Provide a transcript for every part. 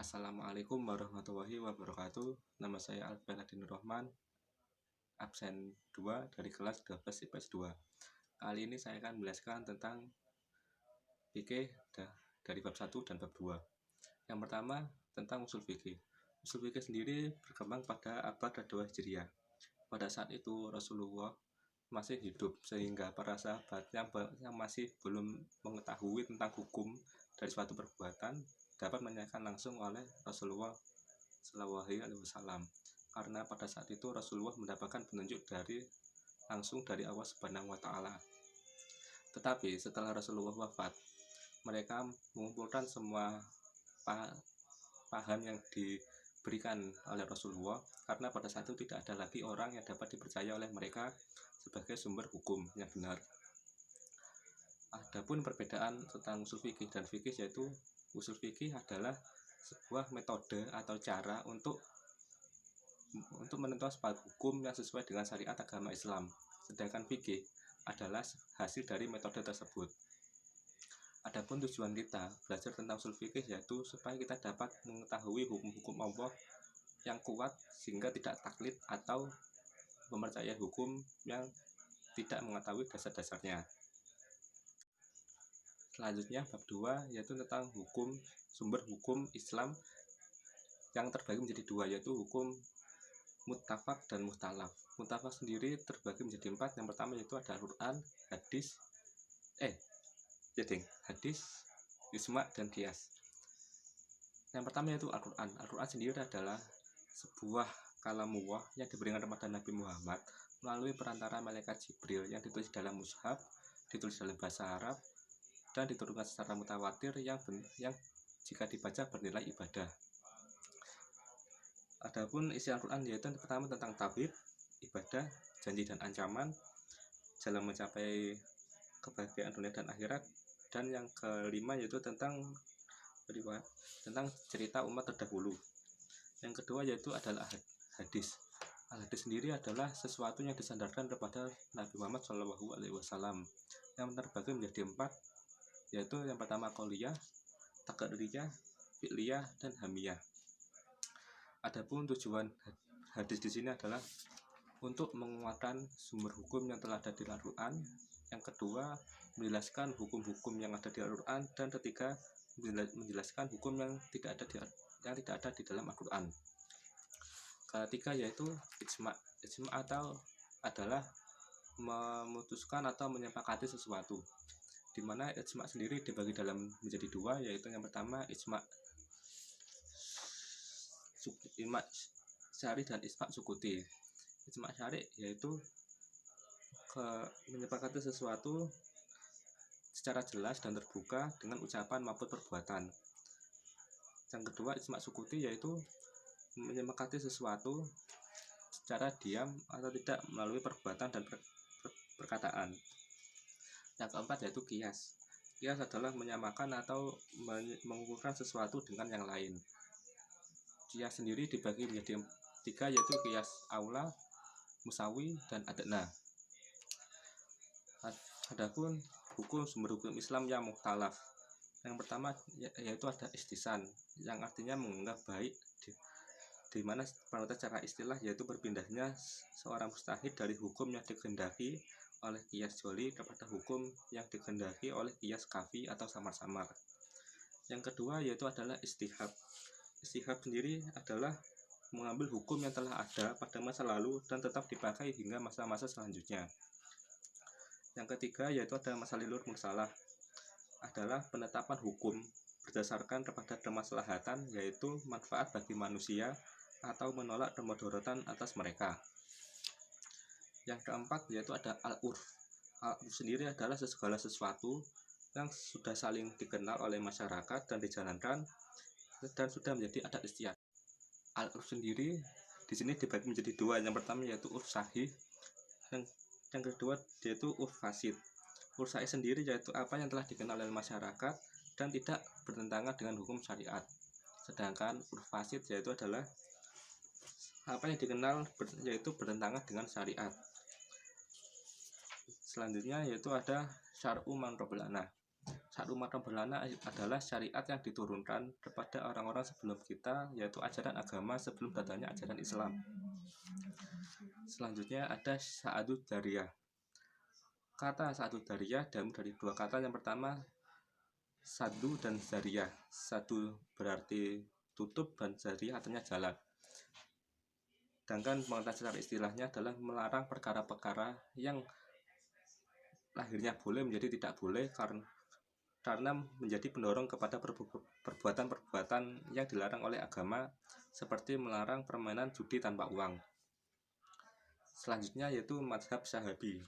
Assalamualaikum warahmatullahi wabarakatuh. Nama saya Alfian Rahman, absen 2 dari kelas 12 IPS 2. Kali ini saya akan menjelaskan tentang fikih dari bab 1 dan bab 2. Yang pertama, tentang usul fikih. Usul fikih sendiri berkembang pada abad kedua Hijriah. Pada saat itu Rasulullah masih hidup, sehingga para sahabat yang masih belum mengetahui tentang hukum dari suatu perbuatan dapat menanyakan langsung oleh Rasulullah SAW, karena pada saat itu Rasulullah mendapatkan petunjuk langsung dari Allah Subhanahu wa Ta'ala. Tetapi setelah Rasulullah wafat, mereka mengumpulkan semua paham yang diberikan oleh Rasulullah, karena pada saat itu tidak ada lagi orang yang dapat dipercaya oleh mereka sebagai sumber hukum yang benar. Adapun perbedaan tentang usul fikih dan fikih, yaitu usul fikih adalah sebuah metode atau cara untuk menentukan sebuah hukum yang sesuai dengan syariat agama Islam. Sedangkan fikih adalah hasil dari metode tersebut. Adapun tujuan kita belajar tentang usul fikih yaitu supaya kita dapat mengetahui hukum-hukum Allah yang kuat, sehingga tidak taklid atau mempercayai hukum yang tidak mengetahui dasar-dasarnya. Selanjutnya bab 2 yaitu tentang sumber hukum Islam yang terbagi menjadi 2, yaitu hukum muttafaq dan mukhtalaf. Muttafaq sendiri terbagi menjadi 4. Yang pertama yaitu ada Al-Quran, hadis, ijma' dan qiyas. Yang pertama yaitu Al-Quran. Al-Quran sendiri adalah sebuah kalamullah yang diberikan kepada Nabi Muhammad melalui perantara malaikat Jibril, yang ditulis dalam mushaf, ditulis dalam bahasa Arab, dan diturunkan secara mutawatir yang jika dibaca bernilai ibadah. Adapun isi Al-Quran yaitu pertama tentang tauhid, ibadah, janji dan ancaman, jalan mencapai kebahagiaan dunia dan akhirat, dan yang kelima yaitu tentang cerita umat terdahulu. Yang kedua yaitu adalah hadis. Hadis sendiri adalah sesuatu yang disandarkan kepada Nabi Muhammad SAW, yang terbagi menjadi 4, yaitu yang pertama qauliyah, taqririyah, fi'liyah, dan hamiyah. Adapun tujuan hadis di sini adalah untuk menguatkan sumber hukum yang telah ada di Al-Quran. Yang kedua, menjelaskan hukum-hukum yang ada di Al-Quran, dan ketiga, menjelaskan hukum yang tidak ada di dalam Al-Quran. Ketiga yaitu ijma'. Ijma' adalah memutuskan atau menyepakati sesuatu, di mana ijma' sendiri dibagi menjadi 2, yaitu yang pertama ijma' syari dan ijma' sukuti. Ijma' syari yaitu menyepakati sesuatu secara jelas dan terbuka dengan ucapan maupun perbuatan. Yang kedua ijma' sukuti yaitu menyepakati sesuatu secara diam atau tidak melalui perbuatan dan perkataan. Yang keempat yaitu qiyas. Qiyas adalah menyamakan atau mengukurkan sesuatu dengan yang lain. Qiyas sendiri dibagi menjadi 3, yaitu qiyas aula, musawi, dan adna. Adapun sumber hukum Islam yang mukhtalaf. Yang pertama yaitu ada ihtisan, yang artinya menganggap baik, di mana pengertian secara istilah yaitu berpindahnya seorang mujtahid dari hukum yang dikehendaki oleh qiyas joli kepada hukum yang dikehendaki oleh qiyas kafi atau samar-samar. Yang kedua yaitu adalah istihab. Istihab sendiri adalah mengambil hukum yang telah ada pada masa lalu dan tetap dipakai hingga masa-masa selanjutnya. Yang ketiga yaitu ada masalihul mursalah, adalah penetapan hukum berdasarkan kepada kemaslahatan, yaitu manfaat bagi manusia atau menolak kemudaratan atas mereka. Yang keempat yaitu ada al-urf. Al-urf sendiri adalah segala sesuatu yang sudah saling dikenal oleh masyarakat dan dijalankan dan sudah menjadi adat istiadat. Al-urf sendiri di sini dibagi menjadi 2. Yang pertama yaitu urf sahih, yang kedua yaitu urf fasid. Urf sahih sendiri yaitu apa yang telah dikenal oleh masyarakat dan tidak bertentangan dengan hukum syariat. Sedangkan urf fasid yaitu adalah apa yang dikenal yaitu bertentangan dengan syariat. Selanjutnya yaitu ada syar'u man qablana. saat umat berlana adalah syariat yang diturunkan kepada orang-orang sebelum kita, yaitu ajaran agama sebelum datangnya ajaran Islam. Selanjutnya ada Sa'adud Dariyah. Kata Sa'adud Dariyah dari dua kata. Yang pertama Sadu dan Zariyah. Sadu berarti tutup dan Zariyah artinya jalan. Sedangkan pengertian secara istilahnya adalah melarang perkara-perkara yang lahirnya boleh menjadi tidak boleh karena menjadi pendorong kepada perbuatan-perbuatan yang dilarang oleh agama, seperti melarang permainan judi tanpa uang. Selanjutnya yaitu mazhab Syahabi.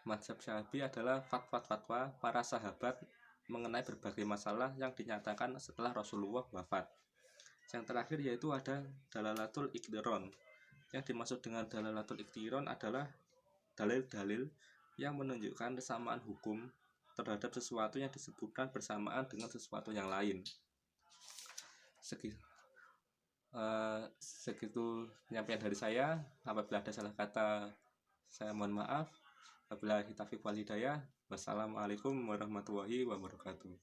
Mazhab Syahabi adalah fatwa para sahabat mengenai berbagai masalah yang dinyatakan setelah Rasulullah wafat. Yang terakhir yaitu ada Dalalatul Iqtiron. Yang dimaksud dengan Dalalatul Iqtiron adalah dalil-dalil yang menunjukkan kesamaan hukum terhadap sesuatu yang disebutkan bersamaan dengan sesuatu yang lain. Segitu penyampaian dari saya. Apabila ada salah kata, saya mohon maaf. Wabillahi taufiq wal hidayah. Wassalamualaikum warahmatullahi wabarakatuh.